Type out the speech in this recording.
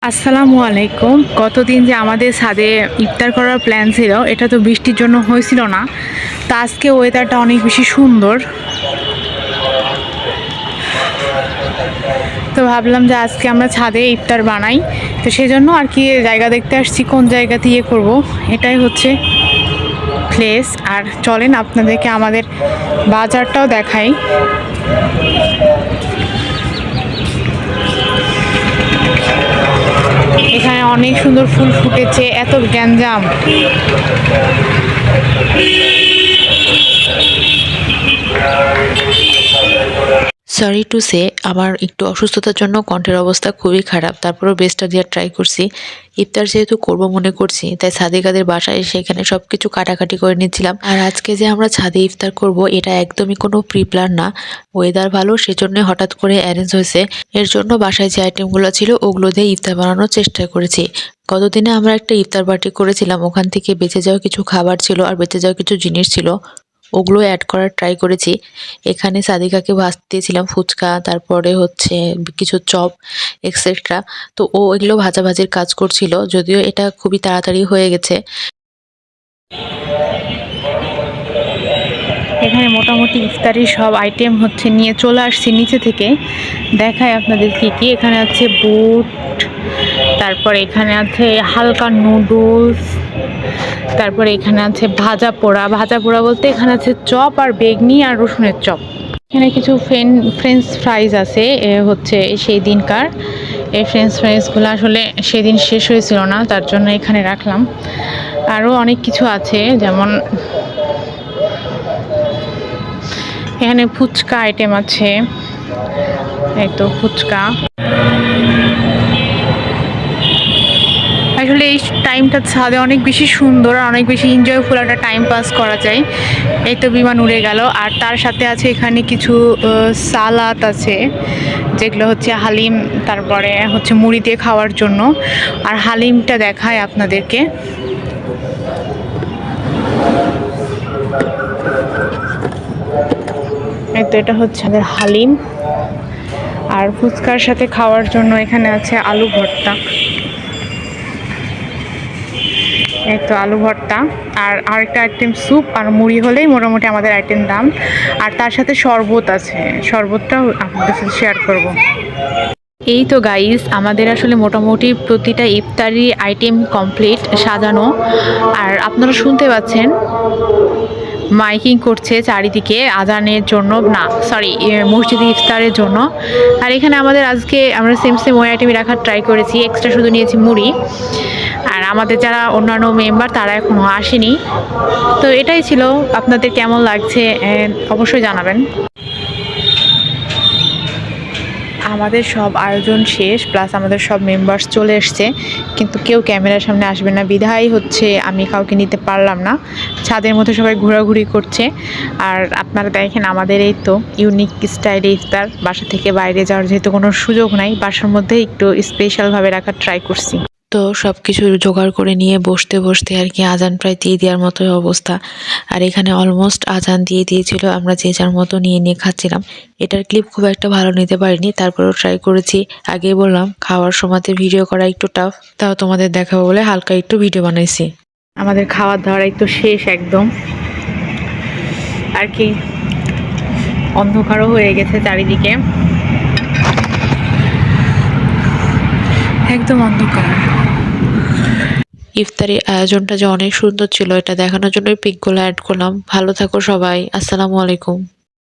আসসালামু আলাইকুম। গতদিন যে আমাদের ছাদে ইফতার করার প্ল্যান ছিল, এটা তো বৃষ্টির জন্য হয়েছিল না। তো আজকে ওয়েদারটা অনেক বেশি সুন্দর, তো ভাবলাম যে আজকে আমরা ছাদে ইফতার বানাই। তো সেজন্য আর কি জায়গা দেখতে আসছি, কোন জায়গাতে ইয়ে করবো, এটাই হচ্ছে প্লেস। আর চলেন আপনাদেরকে আমাদের বাজারটাও দেখাই। এখানে অনেক সুন্দর ফুল ফুটেছে, এত গ্যাঞ্জাম। সরি টু সে, আমার একটু অসুস্থতার জন্য কণ্ঠের অবস্থা খুবই খারাপ। তারপরেও বেস্টটা দেওয়ার ট্রাই করছি। ইফতার যেহেতু করব মনে করছি, তাই সাদিকাদের বাসায় সেখানে সব কিছু কাটাকাটি করে নিচ্ছিলাম। আর আজকে যে আমরা ছাদে ইফতার করব, এটা একদমই কোনো প্রি প্ল্যান না। ওয়েদার ভালো, সেজন্য হঠাৎ করে অ্যারেঞ্জ হয়েছে। এর জন্য বাসায় যে আইটেমগুলো ছিল ওগুলো দিয়ে ইফতার বানানোর চেষ্টা করেছি। গতদিনে আমরা একটা ইফতার পার্টি করেছিলাম, ওখান থেকে বেঁচে যাওয়া কিছু খাবার ছিল আর বেঁচে যাওয়া কিছু জিনিস ছিল, ওগুলো অ্যাড করার ট্রাই করেছি। এখানে সাদিকাকে ভাজতে দিয়েছিলাম ফুচকা, তারপরে হচ্ছে কিছু চপ এক্সেট্রা। তো ও এগুলো ভাজাভাজির কাজ করছিল, যদিও এটা খুবই তাড়াতাড়ি হয়ে গেছে। এখানে মোটামুটি ইফতারি সব আইটেম হচ্ছে নিয়ে চলে আসছি নিচে থেকে। দেখায় আপনাদের কি কি। এখানে আছে বুট, তারপরে এখানে আছে হালকা নুডলস, তারপরে এখানে আছে ভাজা পোড়া। ভাজা পোড়া বলতে এখানে আছে চপ আর বেগনি আর রসুনের চপ। এখানে কিছু ফ্রেঞ্চ ফ্রাইজ আছে, হচ্ছে সেই দিনকার। এই ফ্রেঞ্চ ফ্রাইজগুলো আসলে সেদিন শেষ হয়েছিল না, তার জন্য এখানে রাখলাম। আরও অনেক কিছু আছে, যেমন এখানে ফুচকা আইটেম আছে। এই তো ফুচকা। আসলে এই টাইমটা ছাদে অনেক বেশি সুন্দর আর অনেক বেশি এনজয়ফুল একটা টাইম পাস করা যায়। এই তো বিমান উড়ে গেল। আর তার সাথে আছে এখানে কিছু সালাদ আছে, যেগুলো হচ্ছে হালিম, তারপরে হচ্ছে মুড়ি দিয়ে খাওয়ার জন্য। আর হালিমটা দেখায় আপনাদেরকে। এই তো এটা হচ্ছে আমাদের হালিম। আর ফুচকার সাথে খাওয়ার জন্য এখানে আছে আলু ভর্তা। এই তো আলু ভর্তা আর আরেকটা আইটেম স্যুপ আর মুড়ি হলেই মোটামুটি আমাদের আইটেম দাম। আর তার সাথে শরবত আছে, শরবতটাও আপনাদের সাথে শেয়ার করব। এই তো গাইস, আমাদের আসলে মোটামুটি প্রতিটা ইফতারি আইটেম কমপ্লিট সাজানো। আর আপনারা শুনতে পাচ্ছেন মাইকিং করছে চারিদিকে আজানের জন্য, না সরি, মসজিদে ইফতারের জন্য। আর এখানে আমাদের আজকে আমরা সেম ওই আইটেমই রাখার ট্রাই করেছি, এক্সট্রা শুধু নিয়েছি মুড়ি। আর আমাদের যারা অন্যান্য মেম্বার তারা এখনও আসেনি। তো এটাই ছিল। আপনাদের কেমন লাগছে অবশ্যই জানাবেন। আমাদের সব আয়োজন শেষ, প্লাস আমাদের সব মেম্বার্স চলে এসছে, কিন্তু কেউ ক্যামেরার সামনে আসবে না বিধায় হচ্ছে আমি কাউকে নিতে পারলাম না। ছাদের মধ্যে সবাই ঘোরাঘুরি করছে। আর আপনারা দেখেন আমাদের এই তো ইউনিক স্টাইলে ইফতার। বাসা থেকে বাইরে যাওয়ার যেহেতু কোনো সুযোগ নাই, বাসার মধ্যে একটু স্পেশালভাবে রাখার ট্রাই করছি। তো সব কিছু জোগাড় করে নিয়ে বসতে বসতে আর কি আজান প্রায় দিয়ে দেওয়ার মতোই অবস্থা। আর এখানে অলমোস্ট আজান দিয়ে দিয়েছিল, আমরা যে যার মতো নিয়ে নিয়ে খাচ্ছিলাম। এটার ক্লিপ খুব একটা ভালো নিতে পারিনি, তারপরেও ট্রাই করেছি। আগেই বললাম খাওয়ার সময়তে ভিডিও করা একটু টাফ, তাও তোমাদের দেখাবো বলে হালকা একটু ভিডিও বানাইছি। আমাদের খাওয়ার দাওয়ার একটু শেষ একদম আর কি। অন্ধকারও হয়ে গেছে চারিদিকে, একদম অন্ধকার। ইফতারির আয়োজনটা যে অনেক সুন্দর ছিল, এটা দেখানোর জন্যই পিকগুলো অ্যাড করলাম। ভালো থাকো সবাই, আসসালামু আলাইকুম।